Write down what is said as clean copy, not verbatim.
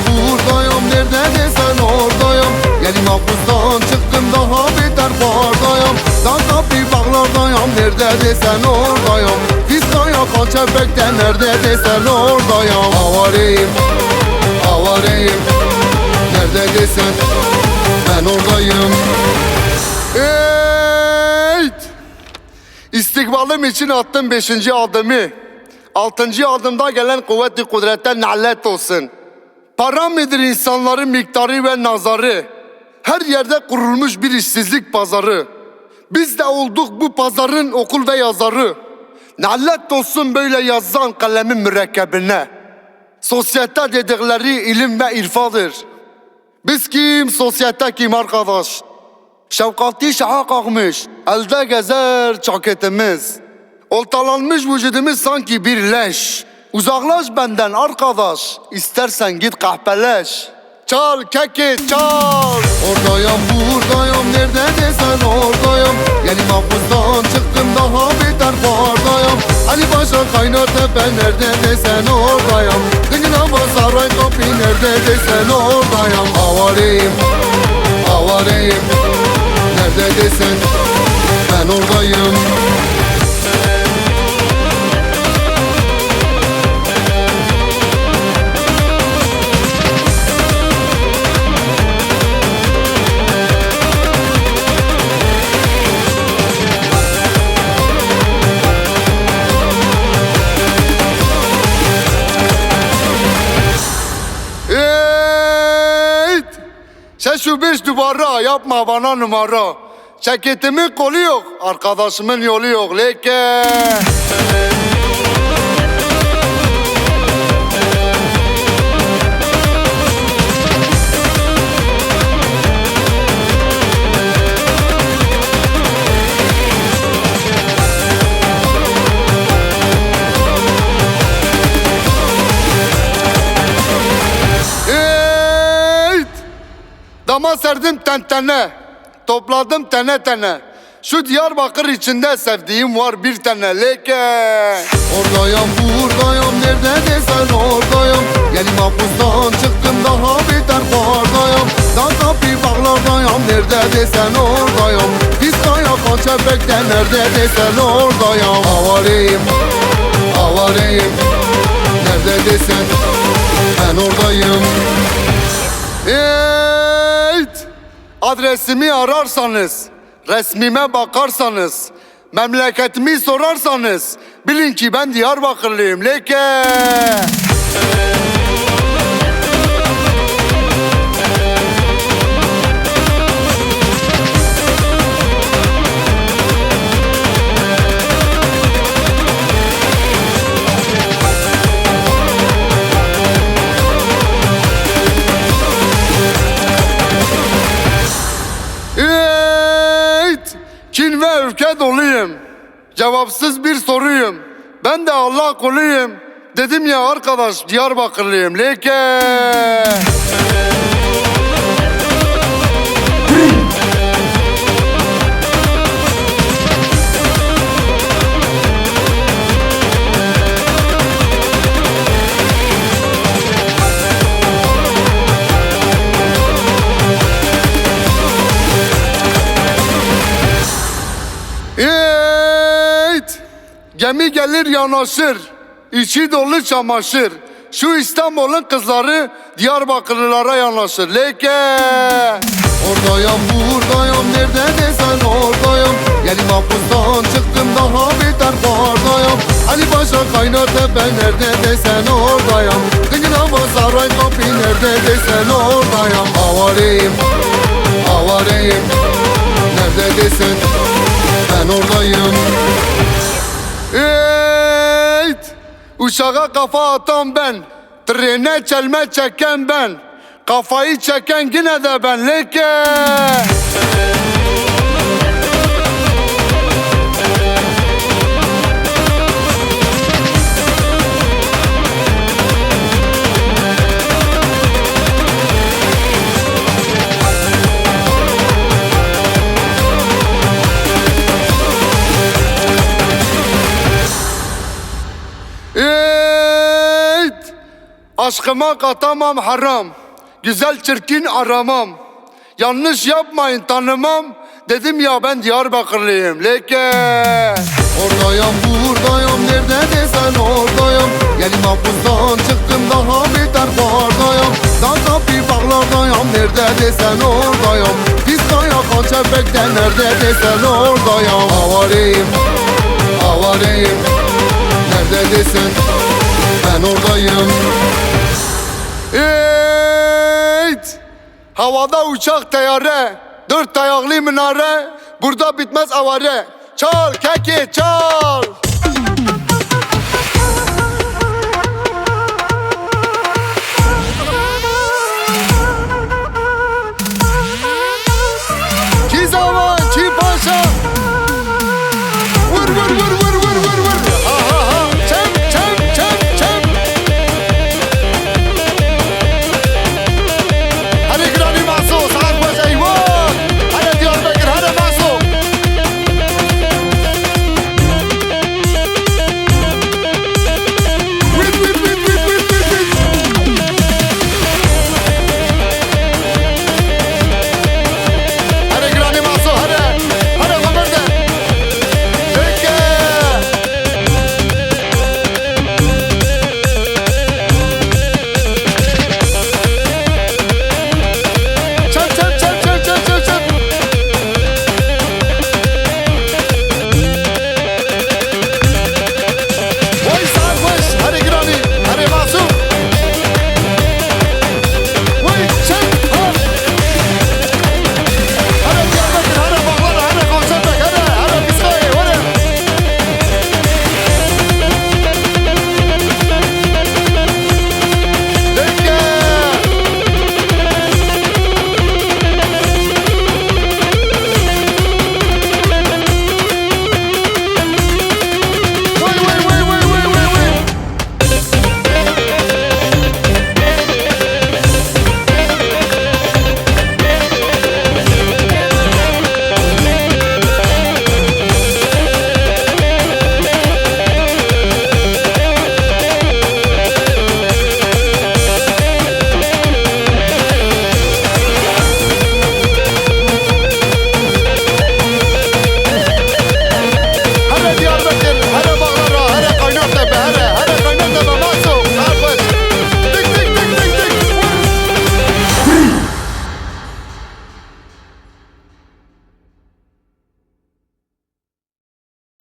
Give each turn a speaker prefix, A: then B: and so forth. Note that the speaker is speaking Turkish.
A: Buradayım, nerede desen oradayım. Yeni mahpustan çıktım, daha beter bardayım. Daha bir bağlardayım, nerede desen oradayım. Fiskaya Koçebek'te nerede desen oradayım. Avareyim, avareyim, nerede desen ben oradayım. Eyt! İstikbalım için attım 5. adımı. 6. adımda gelen kuvvet-i kudretten nallet olsun. Para mıdır insanların miktarı ve nazarı? Her yerde kurulmuş bir işsizlik pazarı. Biz de olduk bu pazarın okul ve yazarı. Nallet olsun böyle yazan kalemin mürekkebine. Sosyete dedikleri ilim ve irfadır. Biz kim, sosyete kim arkadaş? Şefkati şaha kalkmış, elde gezer çaketimiz. Oltalanmış vücudumuz sanki bir leş. Uzaklaş benden arkadaş, istersen git kahpeleş. Çal keki çal. Oradayım buradayım, nerede desen oradayım. Yeni mahpustan çıktım, daha beter bardayım. Ali Paşa Kaynar Tepe nerede desen oradayım. Kıcınava Saray Kapı nerede desen oradayım. Avareyim, avareyim, nerede desen ben oradayım. Sen şu 5 duvara yapma bana numara. Ceketimin kolu yok, arkadaşımın yolu yok leke. Dama serdim tentene, topladım tene tene. Şu Diyarbakır içinde sevdiğim var bir tane leke. Oradayım buradayım, nerede desen oradayım. Yeni mahpustan çıktım, daha beter bardayım. Daha bir bağlardayım, nerede desen oradayım. Fiskaya Koçebek'te nerede desen oradayım. Avareyim, avareyim, nerede desen ben oradayım. Adresimi ararsanız, resmime bakarsanız, memleketimi sorarsanız bilin ki ben Diyarbakırlıyım leke. Kin ve öfke doluyum, cevapsız bir soruyum. Ben de Allah kuluyum, dedim ya arkadaş Diyarbakırlıyım leke. Gemi gelir yanaşır, içi dolu çamaşır. Şu İstanbul'un kızları Diyarbakırlılara yanaşır leke. Oradayım buradayım, nerede desen oradayım. Yeni mahpustan çıktım, daha beter bardayım. Ali Paşa Kaynar Tepe nerede desen oradayım. Kıcınava Saray Kapı nerede desen oradayım. Avareyim, avareyim, nerede desen ben oradayım. Eyt! Uçağa kafa atan ben, trene çelme çeken ben, kafayı çeken yine de ben leke. Eyt! Aşkıma katamam haram, güzel çirkin aramam. Yanlış yapmayın tanımam, dedim ya ben Diyarbakırlıyım leke. Oradayım buradayım, nerede desen oradayım. Yeni mahpustan çıktım daha beter bardayım. Daha bir bağlardayım, nerede desen oradayım. Biz kayakan çepekte nerede desen oradayım. Avareyim, avareyim, nerede desen ben oradayım. Eyt! Havada uçak teyyare, dört ayaklı minare, burada bitmez avare. Çal keki çal.